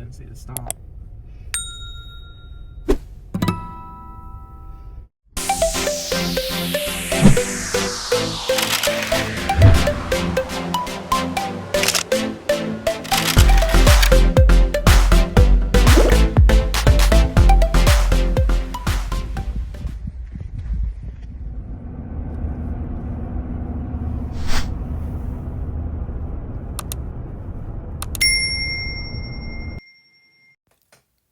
didn't say to stop.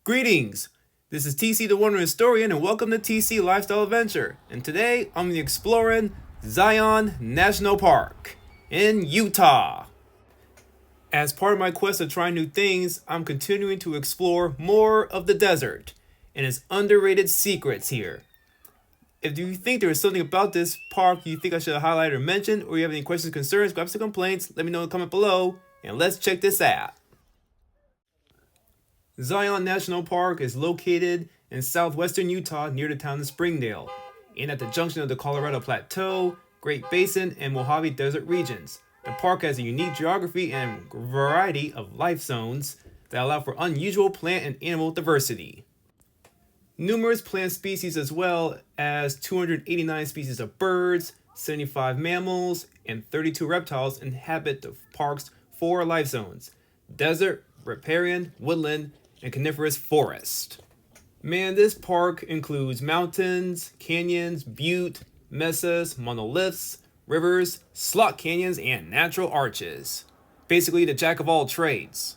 Greetings! This is TC the Wandering Historian, and welcome to TC Lifestyle Adventure. And today I'm exploring Zion National Park in Utah. As part of my quest of trying new things, I'm continuing to explore more of the desert and its underrated secrets here. If you think there is something about this park you think I should highlight or mention, or you have any questions, concerns, gripes, or complaints, let me know in the comment below, and let's check this out. Zion National Park is located in southwestern Utah near the town of Springdale and at the junction of the Colorado Plateau, Great Basin, and Mojave Desert regions. The park has a unique geography and variety of life zones that allow for unusual plant and animal diversity. Numerous plant species as well as 289 species of birds, 75 mammals, and 32 reptiles inhabit the park's 4 life zones: desert, riparian, woodland, and coniferous forest. Man, this park includes mountains, canyons, butte, mesas, monoliths, rivers, slot canyons, and natural arches. Basically the jack of all trades.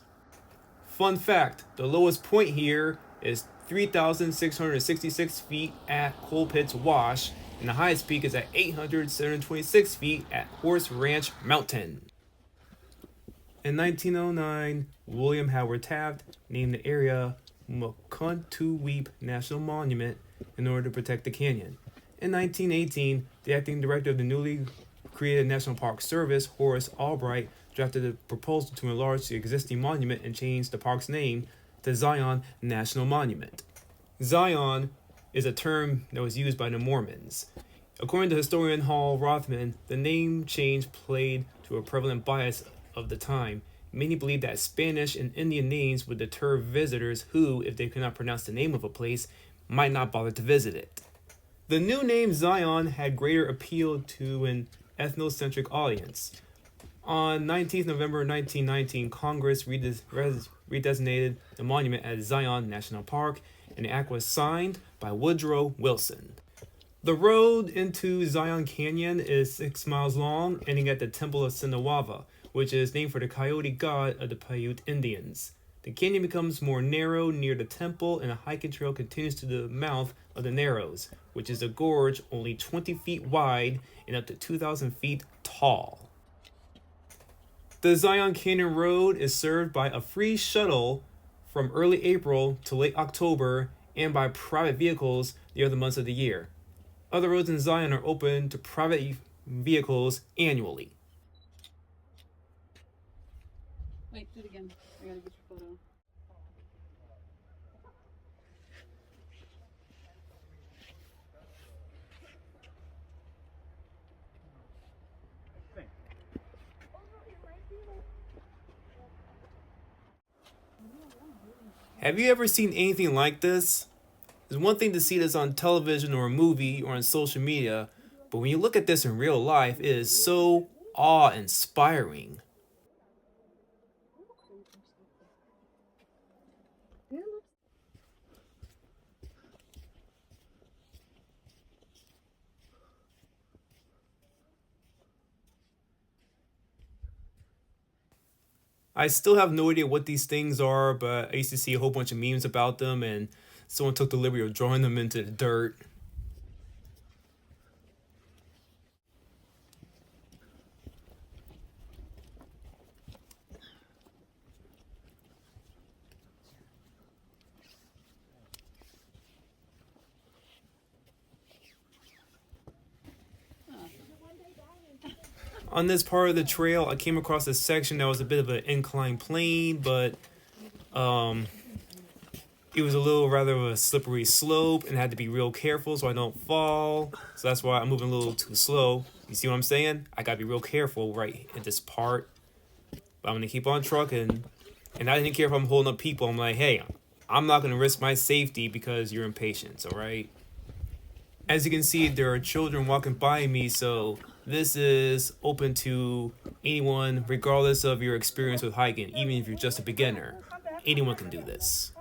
Fun fact, the lowest point here is 3,666 feet at Coal Pits Wash, and the highest peak is at 826 feet at Horse Ranch Mountain. In 1909, William Howard Taft named the area Mukuntuweap National Monument in order to protect the canyon. In 1918, the acting director of the newly created National Park Service, Horace Albright, drafted a proposal to enlarge the existing monument and change the park's name to Zion National Monument. Zion is a term that was used by the Mormons. According to historian Hall Rothman, the name change played to a prevalent bias of the time. Many believed that Spanish and Indian names would deter visitors who, if they could not pronounce the name of a place, might not bother to visit it. The new name Zion had greater appeal to an ethnocentric audience. On 19th November 1919, Congress redesignated the monument as Zion National Park, and the act was signed by Woodrow Wilson. The road into Zion Canyon is 6 miles long, ending at the Temple of Sinawava, which is named for the coyote god of the Paiute Indians. The canyon becomes more narrow near the temple, and a hiking trail continues to the mouth of the Narrows, which is a gorge only 20 feet wide and up to 2,000 feet tall. The Zion Canyon Road is served by a free shuttle from early April to late October and by private vehicles the other months of the year. Other roads in Zion are open to private vehicles annually. Wait, do it again. I gotta get your photo. Have you ever seen anything like this? It's one thing to see this on television or a movie or on social media, but when you look at this in real life, it is so awe-inspiring. I still have no idea what these things are, but I used to see a whole bunch of memes about them, and someone took the liberty of drawing them into the dirt. On this part of the trail, I came across a section that was a bit of an inclined plane, but it was a little rather of a slippery slope and had to be real careful so I don't fall. So that's why I'm moving a little too slow. You see what I'm saying? I gotta be real careful right at this part. But I'm gonna keep on trucking. And I didn't care if I'm holding up people. I'm like, hey, I'm not going to risk my safety because you're impatient, all right? As you can see, there are children walking by me, so this is open to anyone, regardless of your experience with hiking, even if you're just a beginner. Anyone can do this.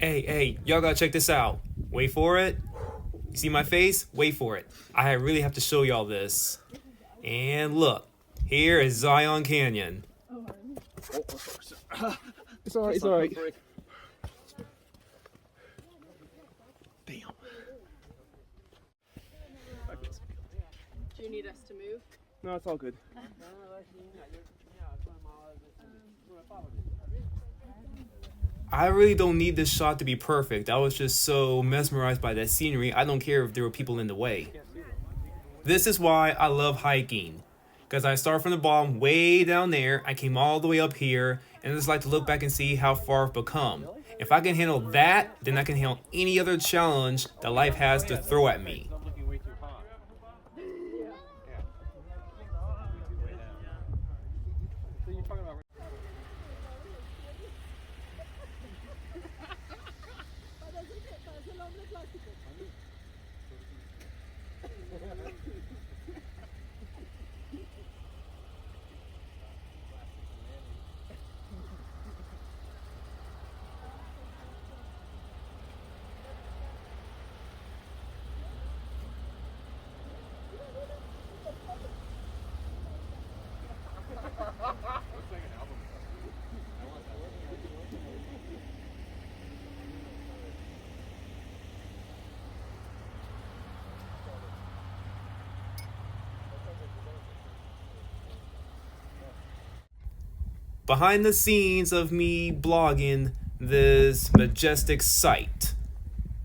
Hey, y'all gotta check this out. Wait for it. You see my face? Wait for it. I really have to show y'all this. And look, here is Zion Canyon. It's alright, it's alright. Damn. Do you need us to move? No, it's all good. I really don't need this shot to be perfect. I was just so mesmerized by that scenery, I don't care if there were people in the way. This is why I love hiking. Because I start from the bottom way down there, I came all the way up here, and I just like to look back and see how far I've become. If I can handle that, then I can handle any other challenge that life has to throw at me. Behind the scenes of me blogging this majestic sight.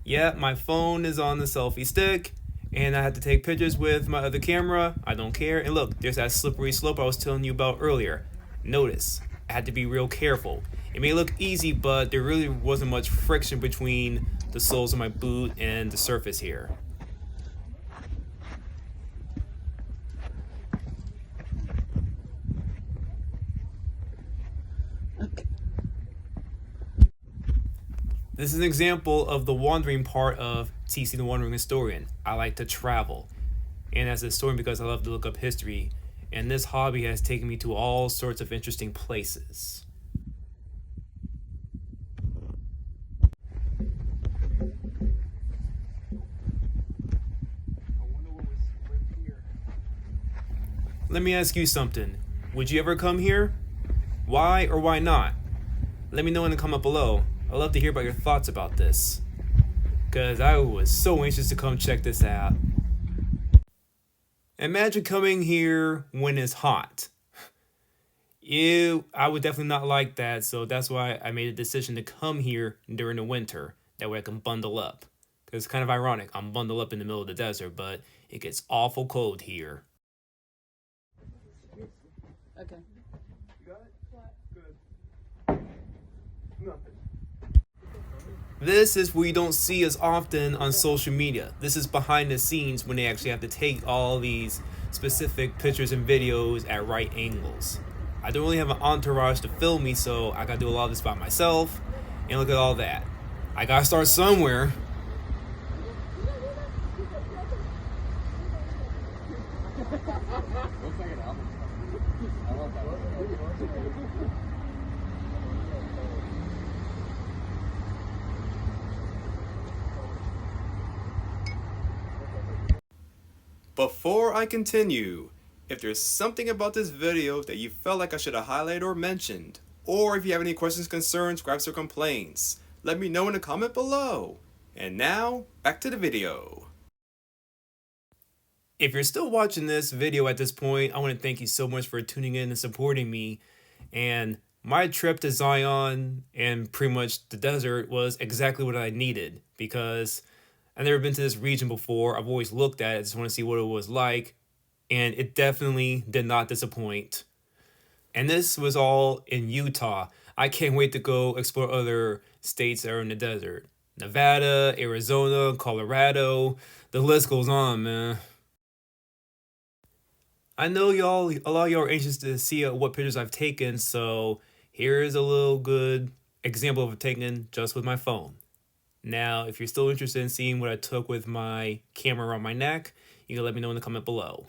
Yeah, my phone is on the selfie stick, and I had to take pictures with my other camera. I don't care. And look, there's that slippery slope I was telling you about earlier. Notice, I had to be real careful. It may look easy, but there really wasn't much friction between the soles of my boot and the surface here. This is an example of the wandering part of TC the Wandering Historian. I like to travel. And as a historian, because I love to look up history, and this hobby has taken me to all sorts of interesting places. Let me ask you something. Would you ever come here? Why or why not? Let me know in the comment below. I'd love to hear about your thoughts about this, because I was so anxious to come check this out. Imagine coming here when it's hot. I would definitely not like that, so that's why I made a decision to come here during the winter. That way I can bundle up. Because it's kind of ironic, I'm bundled up in the middle of the desert, but it gets awful cold here. Okay. You got it? Good. Nothing. This is what you don't see as often on social media. This is behind the scenes when they actually have to take all these specific pictures and videos at right angles. I don't really have an entourage to film me, so I gotta do a lot of this by myself. And look at all that. I gotta start somewhere. Looks like an album. I love that. Before I continue, if there's something about this video that you felt like I should have highlighted or mentioned, or if you have any questions, concerns, gripes, or complaints, let me know in the comment below. And now, back to the video. If you're still watching this video at this point, I want to thank you so much for tuning in and supporting me. And my trip to Zion and pretty much the desert was exactly what I needed, because I've never been to this region before. I've always looked at it, I just want to see what it was like, and it definitely did not disappoint. And this was all in Utah. I can't wait to go explore other states that are in the desert. Nevada, Arizona, Colorado, the list goes on, man. I know a lot of y'all are anxious to see what pictures I've taken, so here's a little good example of taken just with my phone. Now, if you're still interested in seeing what I took with my camera around my neck, you can let me know in the comment below.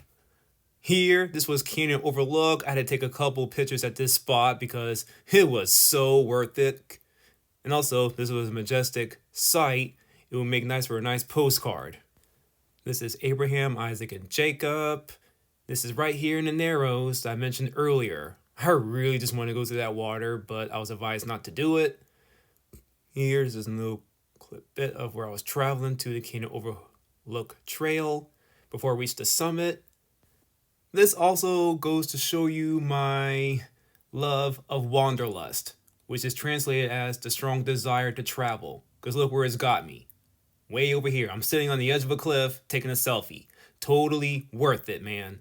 Here, this was Canyon Overlook. I had to take a couple pictures at this spot because it was so worth it. And also, this was a majestic sight. It would make nice for a nice postcard. This is Abraham, Isaac, and Jacob. This is right here in the Narrows that I mentioned earlier. I really just wanted to go through that water, but I was advised not to do it. Here's this little clip bit of where I was traveling to the Canyon Overlook Trail before I reached the summit. This also goes to show you my love of wanderlust, which is translated as the strong desire to travel. Because look where it's got me. Way over here. I'm sitting on the edge of a cliff taking a selfie. Totally worth it, man.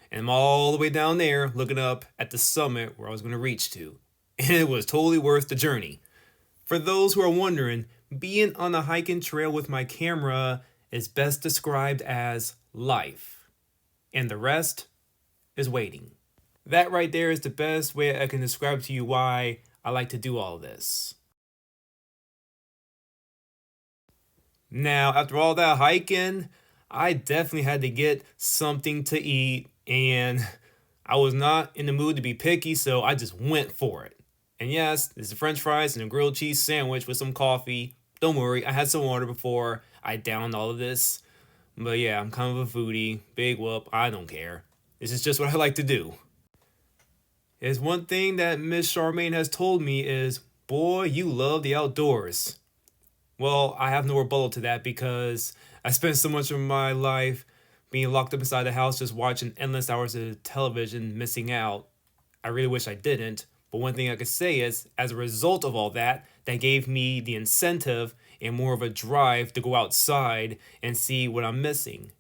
And I'm all the way down there looking up at the summit where I was going to reach to. And it was totally worth the journey. For those who are wondering, being on a hiking trail with my camera is best described as life. And the rest is waiting. That right there is the best way I can describe to you why I like to do all this. Now, after all that hiking, I definitely had to get something to eat, and I was not in the mood to be picky, so I just went for it. And yes, this is french fries and a grilled cheese sandwich with some coffee. Don't worry, I had some water before I downed all of this. But yeah, I'm kind of a foodie. Big whoop, I don't care. This is just what I like to do. There's one thing that Miss Charmaine has told me is, boy, you love the outdoors. Well, I have no rebuttal to that because I spent so much of my life being locked up inside the house just watching endless hours of television, missing out. I really wish I didn't. But one thing I could say is, as a result of all that, that gave me the incentive and more of a drive to go outside and see what I'm missing.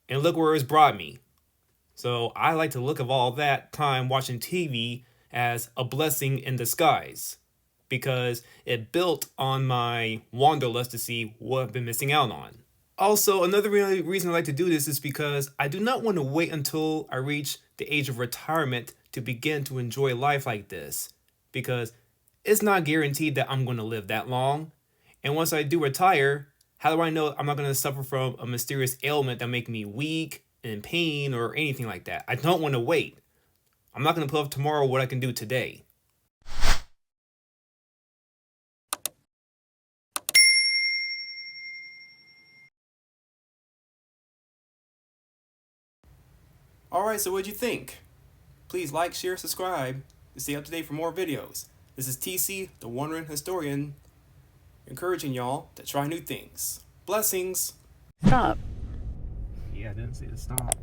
And look where it's brought me. So I like to look at all that time watching TV as a blessing in disguise, because it built on my wanderlust to see what I've been missing out on. Also, another reason I like to do this is because I do not want to wait until I reach the age of retirement to begin to enjoy life like this, because it's not guaranteed that I'm going to live that long. And once I do retire, how do I know I'm not going to suffer from a mysterious ailment that make me weak, in pain, or anything like that? I don't want to wait. I'm not going to put off tomorrow what I can do today. Alright, so what'd you think? Please like, share, subscribe to stay up to date for more videos. This is TC, the Wandering Historian, encouraging y'all to try new things. Blessings! Stop. Yeah, I didn't say to stop.